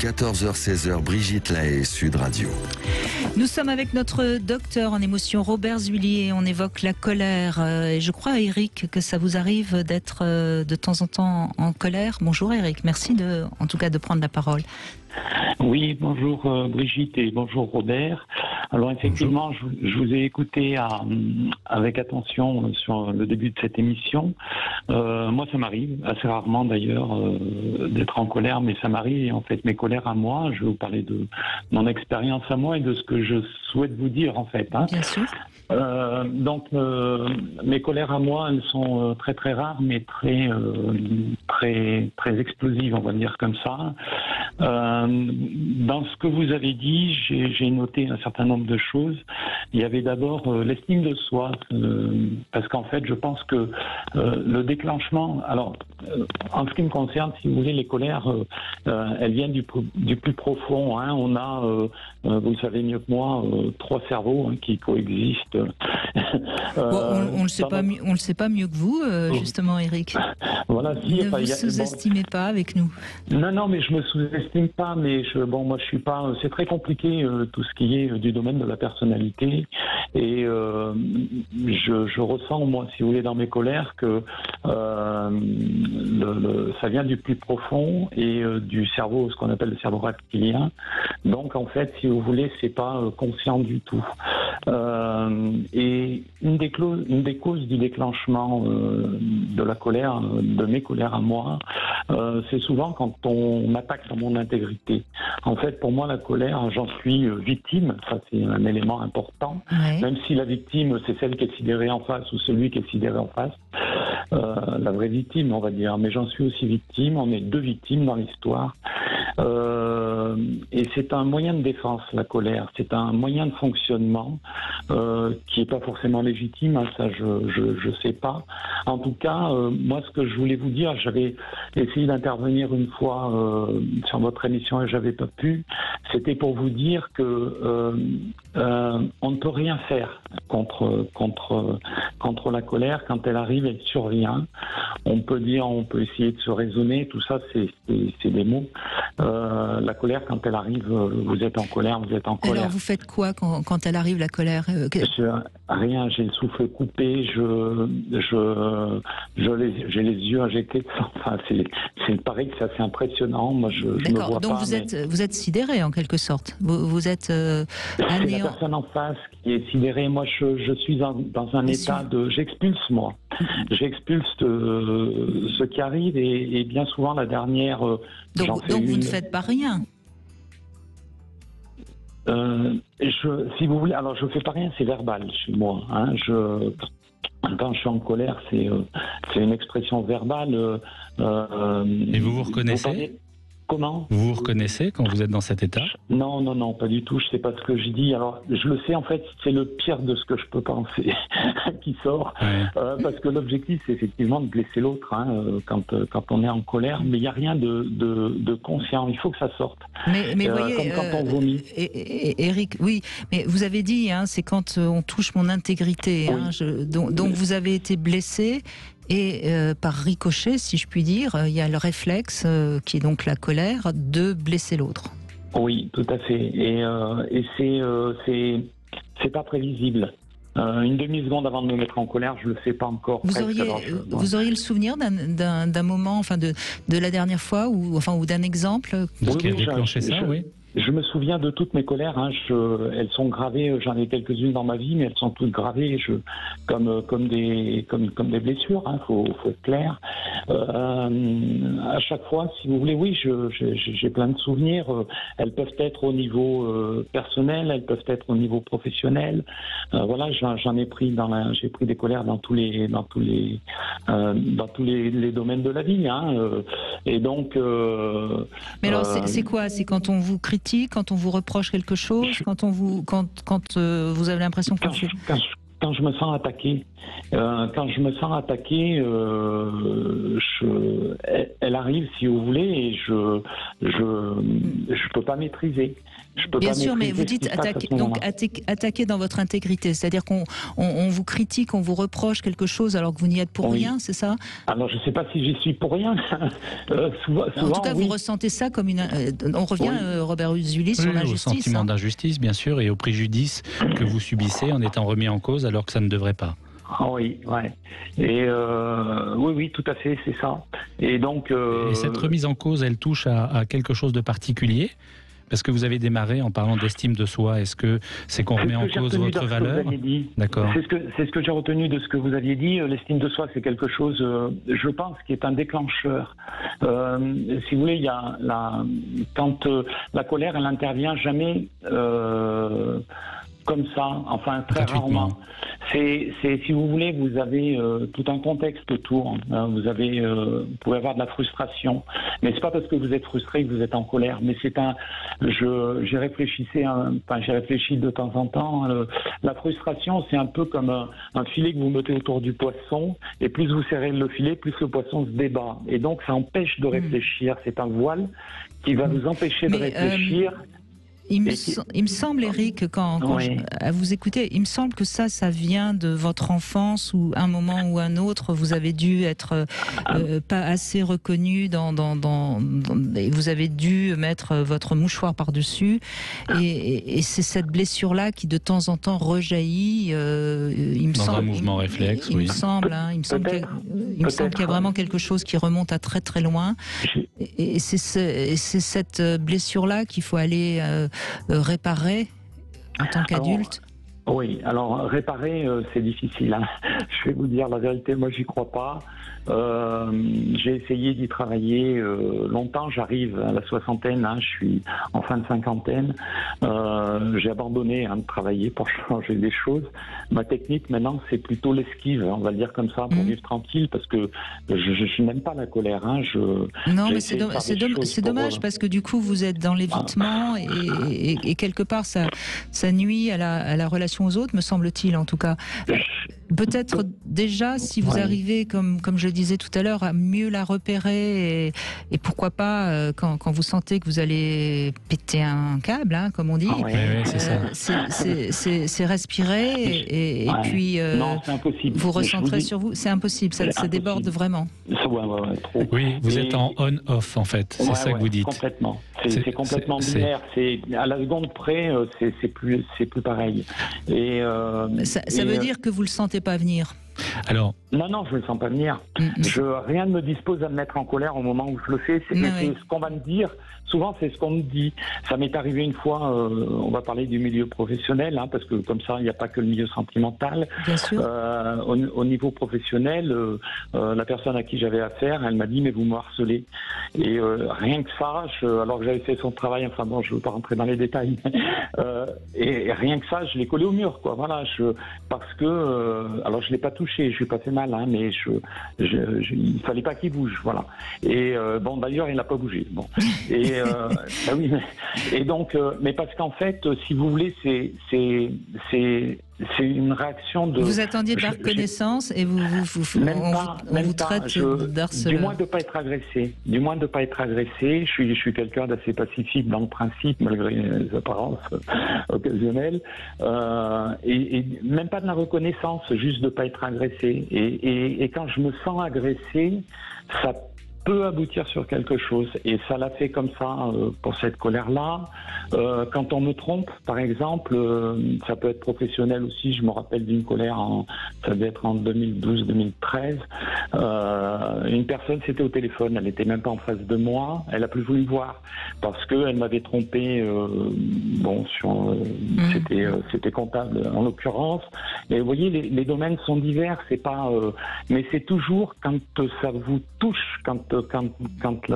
14h-16h, Brigitte Lahaie, Sud Radio. Nous sommes avec notre docteur en émotion, Robert Zuillier. On évoque la colère. Et je crois, Eric, que ça vous arrive d'être de temps en temps en colère. Bonjour Eric, merci en tout cas de prendre la parole. Oui, bonjour Brigitte et bonjour Robert. Alors effectivement, je vous ai écouté avec attention sur le début de cette émission. Moi, ça m'arrive, assez rarement d'ailleurs, d'être en colère, mais ça m'arrive. Et en fait, mes colères à moi, je vais vous parler de mon expérience à moi et de ce que je souhaite vous dire en fait. Hein. Bien sûr. Donc, mes colères à moi, elles sont très très rares, mais très explosives, on va dire comme ça. Dans ce que vous avez dit, j'ai noté un certain nombre de choses. Il y avait d'abord l'estime de soi, parce qu'en fait, je pense que le déclenchement, alors en ce qui me concerne, si vous voulez, les colères, elles viennent du plus profond. Hein. On a, vous le savez mieux que moi, 3 cerveaux hein, qui coexistent. On le sait pas mieux que vous, justement, Eric. Voilà, ne vous sous-estimez pas avec nous. Non, mais je me sous-estime pas, mais moi je suis pas. C'est très compliqué tout ce qui est du domaine de la personnalité, et je ressens moi, si vous voulez, dans mes colères que ça vient du plus profond et du cerveau, ce qu'on appelle le cerveau reptilien. Donc en fait, si vous voulez, c'est pas conscient du tout. Et une des causes du déclenchement de la colère, de mes colères à moi, c'est souvent quand on m'attaque dans mon intégrité. En fait, pour moi, la colère, j'en suis victime. Ça, c'est un élément important. Ouais. Même si la victime, c'est celle qui est sidérée en face ou celui qui est sidéré en face. La vraie victime, on va dire. Mais j'en suis aussi victime. On est 2 victimes dans l'histoire. Et c'est un moyen de défense, la colère. C'est un moyen de fonctionnement qui n'est pas forcément légitime. Hein, ça, je sais pas. En tout cas, moi, ce que je voulais vous dire, j'avais essayé d'intervenir une fois sur votre émission et j'avais pas pu. C'était pour vous dire que on ne peut rien faire contre la colère. Quand elle arrive, elle survient. On peut essayer de se raisonner. Tout ça, c'est des mots. La colère, quand elle arrive, vous êtes en colère, vous êtes en colère. Alors, vous faites quoi quand elle arrive, la colère Rien, j'ai le souffle coupé, j'ai les yeux injectés de sang. Enfin, c'est pareil que c'est assez impressionnant. Moi, je me vois donc pas. Vous êtes sidéré en quelque sorte. Vous êtes c'est la personne en face qui est sidérée. Moi, je suis dans un état j'expulse moi. J'expulse ce qui arrive et bien souvent la dernière. Donc vous ne faites pas rien. Si vous voulez, alors je fais pas rien, c'est verbal chez moi. Hein, quand je suis en colère, c'est une expression verbale. Et vous vous reconnaissez ? Comment ? Vous vous reconnaissez quand vous êtes dans cet état ? Non, pas du tout. Je sais pas ce que je dis. Alors, je le sais, en fait, c'est le pire de ce que je peux penser qui sort. Ouais. Parce que l'objectif, c'est effectivement de blesser l'autre quand on est en colère. Mais il n'y a rien de conscient. Il faut que ça sorte. Mais voyez, comme quand on vomit. Eric, oui, mais vous avez dit, c'est quand on touche mon intégrité. Oui. Donc vous avez été blessé. Et par ricochet, si je puis dire, il y a le réflexe, qui est donc la colère, de blesser l'autre. Oui, tout à fait. Et c'est pas prévisible. Une demi-seconde avant de me mettre en colère, je le sais pas encore. Vous auriez le souvenir d'un moment, enfin de la dernière fois, ou d'un exemple qui a déclenché ça, oui. Je me souviens de toutes mes colères. Hein. Elles sont gravées. J'en ai quelques-unes dans ma vie, mais elles sont toutes gravées, comme des blessures. Hein. Faut être clair. À chaque fois, si vous voulez, oui, j'ai plein de souvenirs. Elles peuvent être au niveau personnel, elles peuvent être au niveau professionnel. Voilà, j'en ai pris j'ai pris des colères dans tous les domaines de la vie. Hein. Et donc. Mais alors, c'est quoi ? C'est quand on vous critique, quand on vous reproche quelque chose, quand vous avez l'impression que quand je me sens attaqué. Elle arrive, si vous voulez, et je peux pas maîtriser. Bien sûr, mais vous dites attaquer dans votre intégrité, c'est-à-dire qu'on vous critique, on vous reproche quelque chose alors que vous n'y êtes pour rien, c'est ça? Alors je ne sais pas si j'y suis pour rien. souvent, en tout cas, vous ressentez ça comme une. On revient, Robert Usulis, sur l'injustice. Au sentiment d'injustice, bien sûr, et au préjudice que vous subissez en étant remis en cause alors que ça ne devrait pas. Oui, ouais. Et oui, tout à fait, c'est ça. Et donc. Et cette remise en cause, elle touche à quelque chose de particulier? Parce que vous avez démarré en parlant d'estime de soi. Est-ce que c'est qu'on remet en cause votre valeur? D'accord. C'est ce que j'ai retenu de ce que vous aviez dit. L'estime de soi, c'est quelque chose, je pense, qui est un déclencheur. Si vous voulez, il y a quand la colère, elle n'intervient jamais comme ça, enfin très rarement. C'est, si vous voulez, vous avez tout un contexte autour. Vous pouvez avoir de la frustration, mais c'est pas parce que vous êtes frustré que vous êtes en colère. Mais j'ai réfléchi de temps en temps. La frustration, c'est un peu comme un filet que vous mettez autour du poisson, et plus vous serrez le filet, plus le poisson se débat. Et donc, ça empêche de réfléchir. C'est un voile qui va vous empêcher de réfléchir. Il me semble, Eric, à vous écouter, il me semble que ça vient de votre enfance où, à un moment ou un autre, vous avez dû être pas assez reconnu et vous avez dû mettre votre mouchoir par-dessus. Et c'est cette blessure-là qui, de temps en temps, rejaillit. Il me semble, un mouvement réflexe, il me semble qu'il y a vraiment quelque chose qui remonte à très très loin. Et c'est cette blessure-là qu'il faut aller réparer en tant qu'adulte? Oui, alors réparer, c'est difficile. Hein. Je vais vous dire la vérité, moi j'y crois pas. J'ai essayé d'y travailler longtemps, j'arrive à la soixantaine, je suis en fin de cinquantaine. J'ai abandonné de travailler pour changer des choses. Ma technique maintenant, c'est plutôt l'esquive, on va le dire comme ça, pour vivre tranquille, parce que je n'aime pas la colère. Non, mais c'est dommage, parce que du coup, vous êtes dans l'évitement et quelque part, ça nuit à la relation aux autres, me semble-t-il, en tout cas. Peut-être déjà, si vous arrivez, comme je le disais tout à l'heure, à mieux la repérer et pourquoi pas, quand vous sentez que vous allez péter un câble, comme on dit, c'est respirer et puis non, c'est impossible. vous recentrez sur vous. C'est impossible, ça déborde vraiment. Trop. Oui, vous êtes en on-off en fait, c'est ça que vous dites. Complètement. C'est complètement binaire. C'est à la seconde près, c'est plus pareil. Et ça veut dire que vous le sentez pas venir. Alors, non, je ne le sens pas venir. Rien ne me dispose à me mettre en colère au moment où je le fais. C'est ce qu'on va me dire. Souvent, c'est ce qu'on me dit. Ça m'est arrivé une fois, on va parler du milieu professionnel, parce que comme ça, il n'y a pas que le milieu sentimental. Bien sûr. Au niveau professionnel, la personne à qui j'avais affaire, elle m'a dit « mais vous me harcelez ». Et rien que ça, alors que j'avais fait son travail, enfin bon, je ne veux pas rentrer dans les détails, et rien que ça, je l'ai collé au mur, quoi. Voilà, parce que, alors je ne l'ai pas touché, je lui ai pas fait mal, mais il fallait pas qu'il bouge, voilà. Et bon, d'ailleurs, il n'a pas bougé. Bon. Et oui, et donc, mais parce qu'en fait, si vous voulez, c'est une réaction de. Vous attendiez de la reconnaissance et on vous traite d'harceleur. Du moins de ne pas être agressé. Je suis quelqu'un d'assez pacifique dans le principe, malgré les apparences occasionnelles. Et même pas de la reconnaissance, juste de ne pas être agressé. Et quand je me sens agressé, ça peut aboutir sur quelque chose, et ça l'a fait comme ça pour cette colère-là. Quand on me trompe, par exemple, ça peut être professionnel aussi. Je me rappelle d'une colère, ça devait être en 2012-2013. Une personne, c'était au téléphone, elle n'était même pas en face de moi, elle a plus voulu me voir parce qu'elle m'avait trompé. C'était comptable en l'occurrence. Et vous voyez, les domaines sont divers, c'est pas, mais c'est toujours quand ça vous touche, quand quand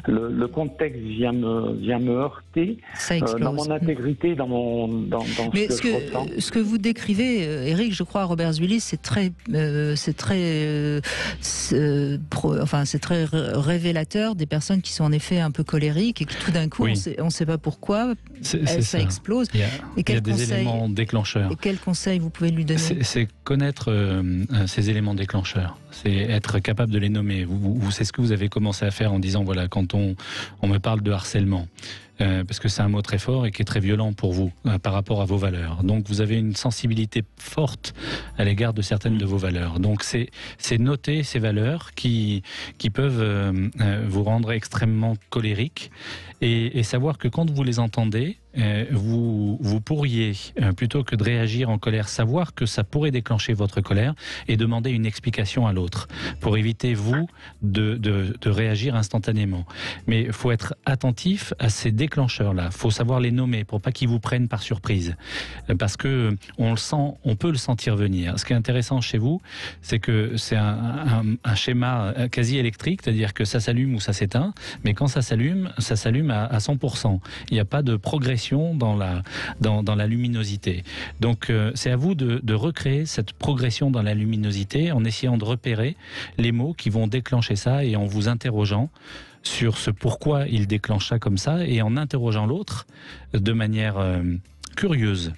le contexte vient me heurter, ça explose. Dans mon intégrité, dans Mais ce que je ressens. ce que vous décrivez, Éric, je crois, à Robert Zuillis, c'est très révélateur des personnes qui sont en effet un peu colériques et que tout d'un coup, on ne sait pas pourquoi, ça explose. Il y a des éléments déclencheurs. Et quels conseils vous pouvez lui donner? C'est connaître ces éléments déclencheurs. C'est être capable de les nommer. C'est ce que vous avez commencé à faire en disant, voilà, quand on me parle de harcèlement, parce que c'est un mot très fort et qui est très violent pour vous par rapport à vos valeurs. Donc vous avez une sensibilité forte à l'égard de certaines de vos valeurs. Donc c'est noter ces valeurs qui peuvent vous rendre extrêmement colérique et savoir que quand vous les entendez, vous pourriez, plutôt que de réagir en colère, savoir que ça pourrait déclencher votre colère et demander une explication à l'autre pour éviter, vous, de réagir instantanément. Mais il faut être attentif à ces déclencheurs-là. Il faut savoir les nommer pour pas qu'ils vous prennent par surprise. Parce que on peut le sentir venir. Ce qui est intéressant chez vous, c'est que c'est un schéma quasi électrique, c'est-à-dire que ça s'allume ou ça s'éteint, mais quand ça s'allume à 100%. Il n'y a pas de progression dans la luminosité. Donc c'est à vous de recréer cette progression dans la luminosité en essayant de repérer les mots qui vont déclencher ça et en vous interrogeant sur ce pourquoi il déclenche ça comme ça et en interrogeant l'autre de manière curieuse.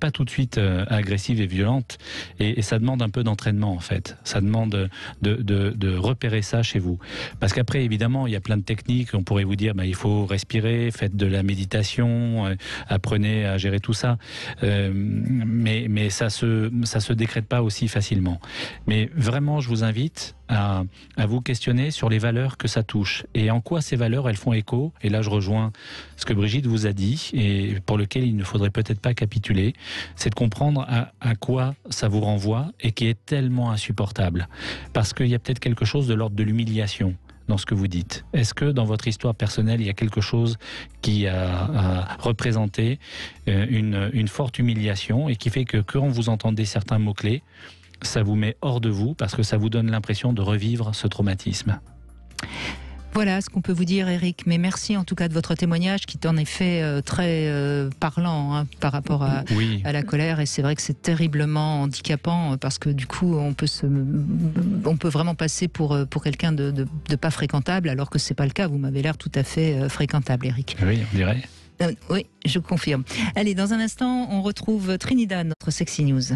Pas tout de suite agressive et violente, et ça demande un peu d'entraînement en fait. Ça demande de repérer ça chez vous. Parce qu'après, évidemment, il y a plein de techniques. On pourrait vous dire, il faut respirer, faites de la méditation, apprenez à gérer tout ça. Mais ça se décrète pas aussi facilement. Mais vraiment, je vous invite à vous questionner sur les valeurs que ça touche et en quoi ces valeurs elles font écho. Et là je rejoins ce que Brigitte vous a dit et pour lequel il ne faudrait peut-être pas capituler, c'est de comprendre à quoi ça vous renvoie et qui est tellement insupportable, parce qu'il y a peut-être quelque chose de l'ordre de l'humiliation dans ce que vous dites. Est-ce que dans votre histoire personnelle, il y a quelque chose qui a représenté une forte humiliation et qui fait que quand vous entendez certains mots-clés, ça vous met hors de vous parce que ça vous donne l'impression de revivre ce traumatisme. Voilà ce qu'on peut vous dire, Éric. Mais merci en tout cas de votre témoignage qui est en effet très parlant par rapport à la colère. Et c'est vrai que c'est terriblement handicapant parce que du coup, on peut vraiment passer pour quelqu'un de pas fréquentable alors que c'est pas le cas. Vous m'avez l'air tout à fait fréquentable, Éric. Oui, on dirait. Oui, je confirme. Allez, dans un instant, on retrouve Trinidad, notre Sexy News.